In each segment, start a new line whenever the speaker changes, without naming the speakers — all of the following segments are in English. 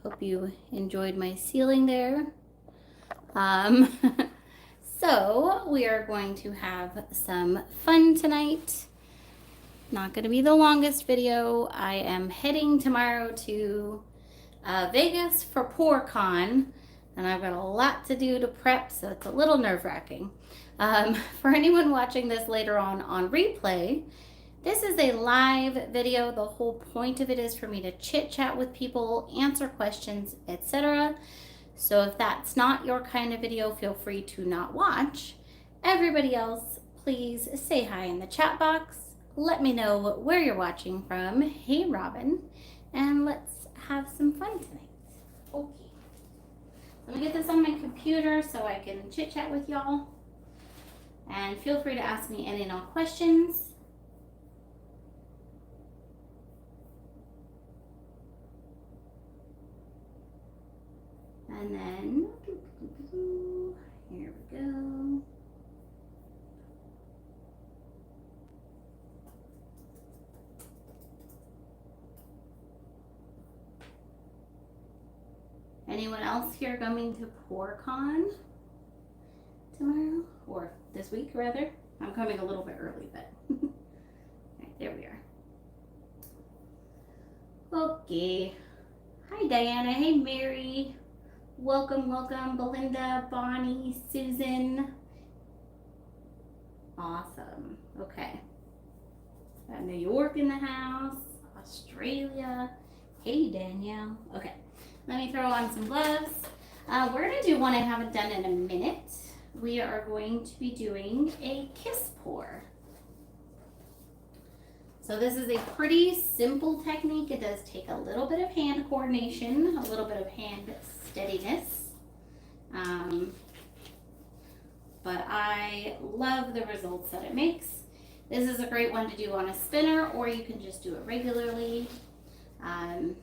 Hope you enjoyed my ceiling there. Um, so we are going to have some fun tonight. Not going to be the longest video. I am heading tomorrow to Vegas for PourCon, and I've got a lot to do to prep, so it's a little nerve-wracking. For anyone watching this later on replay, this is a live video. The whole point of it is for me to chit-chat with people, answer questions, etc. So if that's not your kind of video, feel free to not watch. Everybody else, please say hi in the chat box. Let me know where you're watching from. Hey, Robin. And let's have some fun tonight. Okay. Let me get this on my computer so I can chit-chat with y'all. And feel free to ask me any and all questions. And then, here we go. Anyone else here going to PourCon tomorrow? Or this week, rather? I'm coming a little bit early, but right, there we are. Okay. Hi, Diana. Hey, Mary. Welcome, welcome, Belinda, Bonnie, Susan. Awesome. Okay. Got New York in the house, Australia. Hey, Danielle. Okay. Let me throw on some gloves. We're going to do one I haven't done in a minute. We are going to be doing a kiss pour. So this is a pretty simple technique. It does take a little bit of hand coordination, a little bit of hand steadiness. But I love the results that it makes. This is a great one to do on a spinner, or you can just do it regularly. I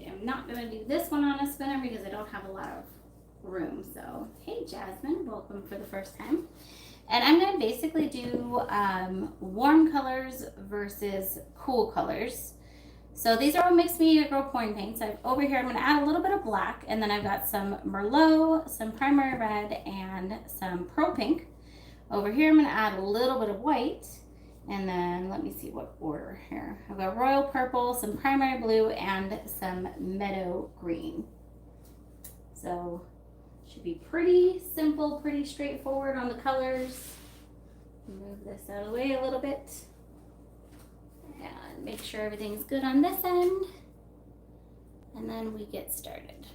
am not going to do this one on a spinner because I don't have a lot of room. So, hey Jasmine, welcome for the first time. And I'm going to basically do warm colors versus cool colors. So these are all mixed media girl pouring paints. Over here I'm going to add a little bit of black, and then I've got some Merlot, some primary red, and some pearl pink. Over here I'm going to add a little bit of white, and then let me see what order here. I've got royal purple, some primary blue, and some meadow green. So should be pretty simple, pretty straightforward on the colors. Move this out of the way a little bit. And make sure everything's good on this end. And then we get started.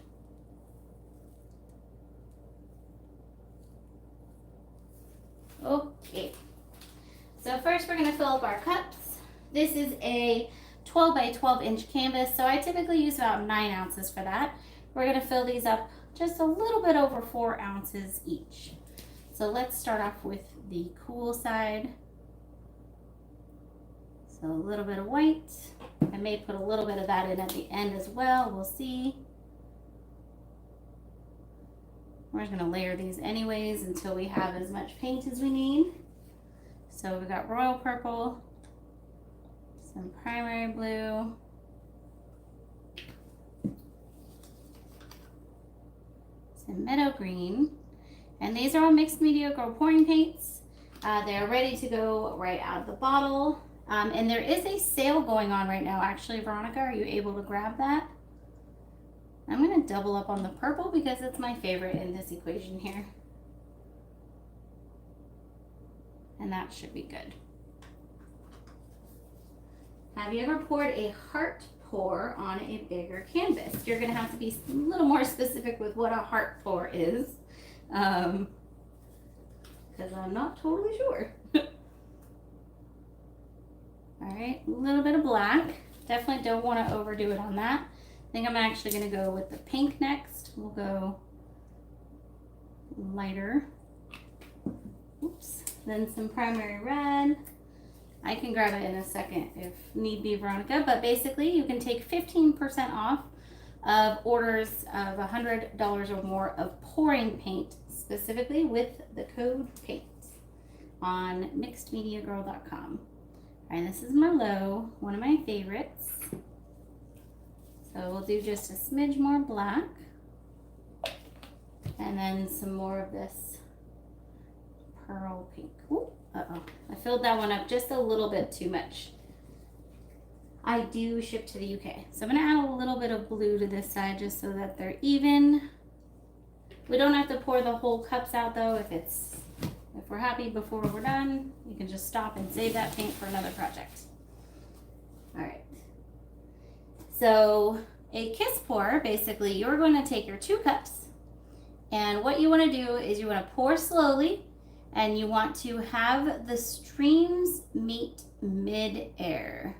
Okay. So first we're going to fill up our cups. This is a 12 by 12 inch canvas. So I typically use about 9 ounces for that. We're going to fill these up just a little bit over 4 ounces each. So let's start off with the cool side. So a little bit of white. I may put a little bit of that in at the end as well. We'll see. We're just going to layer these anyways until we have as much paint as we need. So we've got royal purple, some primary blue, some meadow green, and these are all mixed media girl pouring paints. They're ready to go right out of the bottle. And there is a sale going on right now. Actually, Veronica, are you able to grab that? I'm going to double up on the purple because it's my favorite in this equation here. And that should be good. Have you ever poured a heart pour on a bigger canvas? You're going to have to be a little more specific with what a heart pour is. Because I'm not totally sure. All right, a little bit of black. Definitely don't want to overdo it on that. I think I'm actually going to go with the pink next. We'll go lighter. Oops. Then some primary red. I can grab it in a second if need be, Veronica. But basically, you can take 15% off of orders of $100 or more of pouring paint, specifically with the code PAINT on mixedmediagirl.com. All right, this is Merlot, one of my favorites. So So we'll do just a smidge more black. And then some more of this pearl pink. Ooh, uh-oh. I filled that one up just a little bit too much. I do ship to the UK. So I'm gonna add a little bit of blue to this side just so that they're even. We don't have to pour the whole cups out though. If we're happy before we're done, you can just stop and save that paint for another project. All right. So a kiss pour, basically you're going to take your 2 cups, and what you want to do is you want to pour slowly, and you want to have the streams meet mid-air.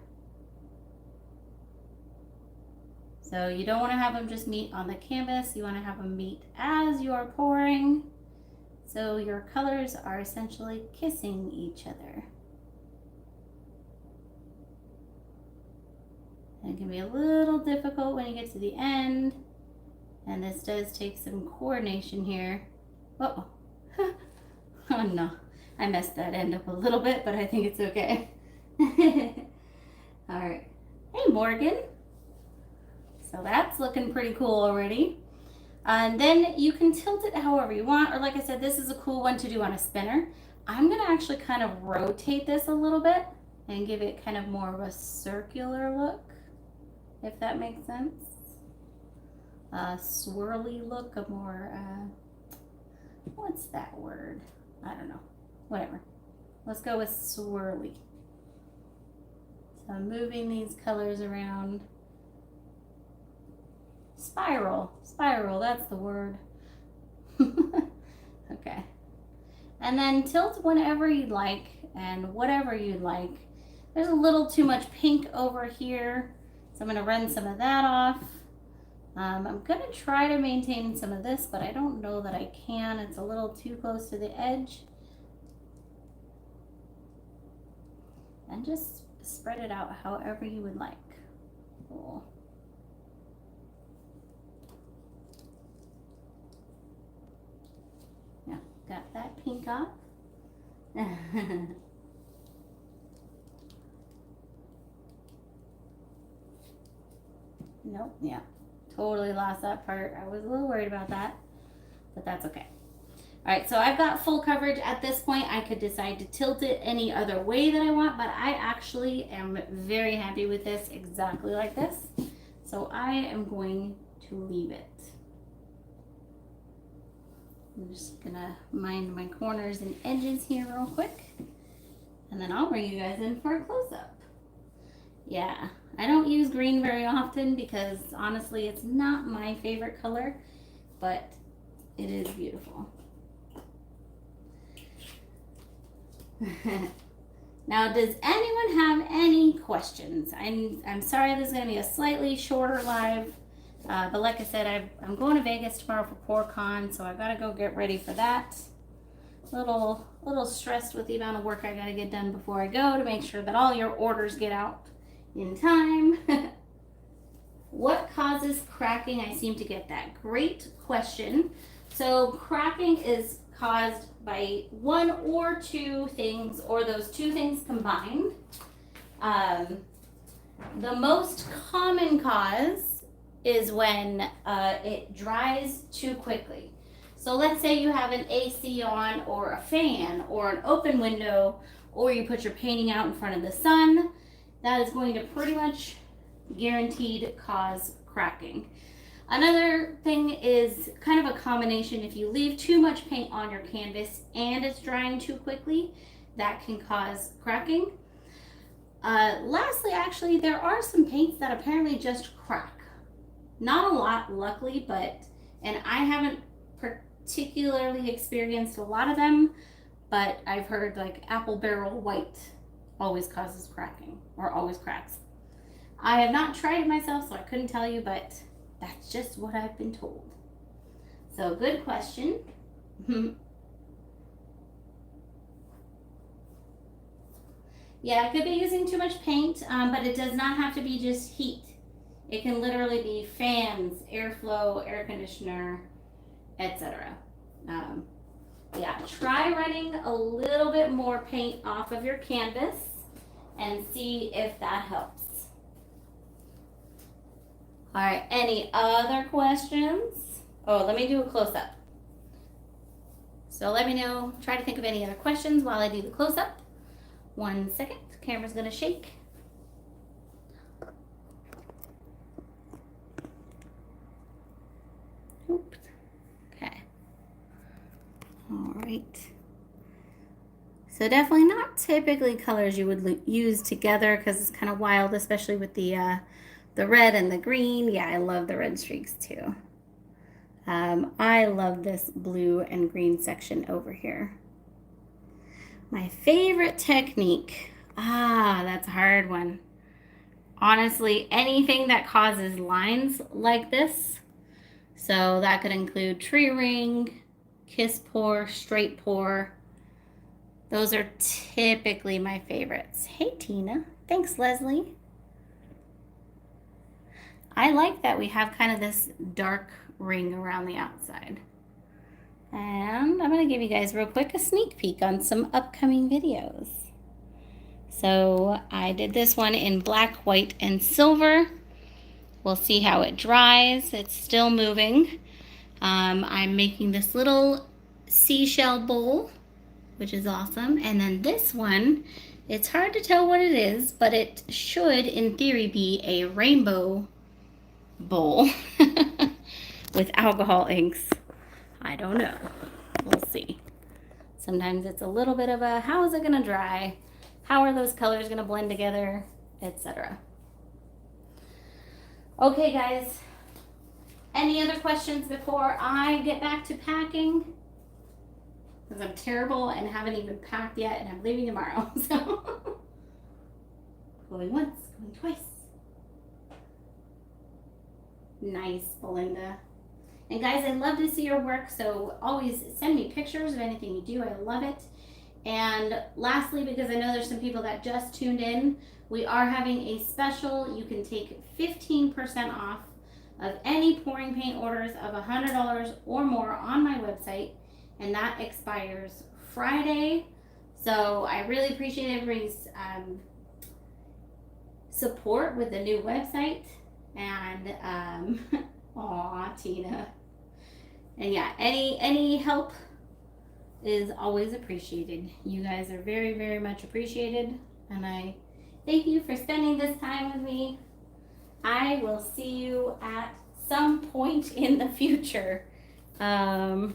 So you don't want to have them just meet on the canvas. You want to have them meet as you are pouring. So your colors are essentially kissing each other. And it can be a little difficult when you get to the end. And this does take some coordination here. Uh-oh. Oh no, I messed that end up a little bit, but I think it's okay. All right. Hey, Morgan. So that's looking pretty cool already. And then you can tilt it however you want, or like I said, this is a cool one to do on a spinner. I'm gonna actually kind of rotate this a little bit and give it kind of more of a circular look, if that makes sense. A swirly look, a more, what's that word? I don't know, whatever. Let's go with swirly. So I'm moving these colors around. Spiral, that's the word. Okay. And then tilt whenever you'd like and whatever you'd like. There's a little too much pink over here, so I'm gonna run some of that off. I'm gonna try to maintain some of this, but I don't know that I can. It's a little too close to the edge. And just spread it out however you would like. Cool. Now, got that pink off. Nope, yeah. Totally lost that part. I was a little worried about that, but that's okay. All right, so I've got full coverage at this point. I could decide to tilt it any other way that I want, but I actually am very happy with this exactly like this. So I am going to leave it. I'm just gonna mind my corners and edges here real quick, and then I'll bring you guys in for a close-up. Yeah, I don't use green very often because honestly it's not my favorite color, but it is beautiful. Now, does anyone have any questions? I'm sorry this is going to be a slightly shorter live, but like I said, I'm going to Vegas tomorrow for PourCon, so I've got to go get ready for that. Little stressed with the amount of work I got to get done before I go to make sure that all your orders get out in time. What causes cracking? I seem to get that. Great question. So cracking is caused by one or two things, or those two things combined. The most common cause is when it dries too quickly. So let's say you have an AC on, or a fan, or an open window, or you put your painting out in front of the sun. That is going to pretty much guaranteed cause cracking. Another thing is kind of a combination. If you leave too much paint on your canvas and it's drying too quickly, that can cause cracking. Lastly, actually, there are some paints that apparently just crack. Not a lot, luckily, and I haven't particularly experienced a lot of them, but I've heard like apple barrel white always causes cracking, or always cracks. I have not tried it myself, so I couldn't tell you, but that's just what I've been told. So good question. Yeah, it could be using too much paint, but it does not have to be just heat. It can literally be fans, airflow, air conditioner, etc. Yeah, try running a little bit more paint off of your canvas and see if that helps. All right, any other questions? Oh, let me do a close-up. So let me know, try to think of any other questions while I do the close-up. 1 second, camera's gonna shake. Oops. Okay. All right. So definitely not typically colors you would use together because it's kind of wild, especially with the red and the green. Yeah, I love the red streaks too. I love this blue and green section over here. My favorite technique. That's a hard one. Honestly, anything that causes lines like this. So that could include tree ring, kiss pour, straight pour. Those are typically my favorites. Hey, Tina. Thanks, Leslie. I like that we have kind of this dark ring around the outside. And I'm going to give you guys real quick a sneak peek on some upcoming videos. So I did this one in black, white, and silver. We'll see how it dries. It's still moving. I'm making this little seashell bowl, which is awesome. And then this one, it's hard to tell what it is, but it should, in theory, be a rainbow bowl with alcohol inks. I don't know. We'll see. Sometimes it's a little bit of a, how is it gonna dry? How are those colors gonna blend together, etc. Okay, guys. Any other questions before I get back to packing? Because I'm terrible and haven't even packed yet, and I'm leaving tomorrow. So going once, going twice. Nice, Belinda. And guys, I love to see your work, so always send me pictures of anything you do. I love it. And lastly, because I know there's some people that just tuned in, we are having a special. You can take 15% off of any pouring paint orders of $100 or more on my website, and that expires Friday. So I really appreciate everybody's support with the new website. And aw, Tina. And yeah, any help is always appreciated. You guys are very, very much appreciated, and I thank you for spending this time with me. I will see you at some point in the future. When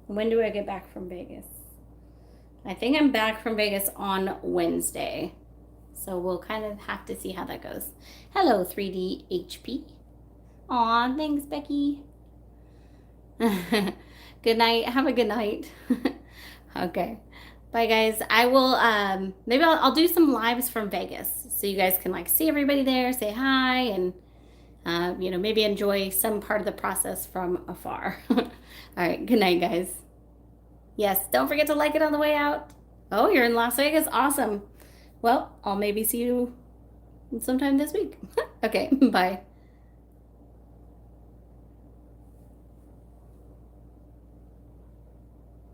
do I get back from Vegas? I think I'm back from Vegas on Wednesday. So we'll kind of have to see how that goes. Hello, 3D HP. Aw, thanks, Becky. Good night. Have a good night. Okay. Bye, guys. I will, maybe I'll do some lives from Vegas so you guys can like see everybody there, say hi, and, maybe enjoy some part of the process from afar. All right. Good night, guys. Yes. Don't forget to like it on the way out. Oh, you're in Las Vegas. Awesome. Well, I'll maybe see you sometime this week. Okay. Bye.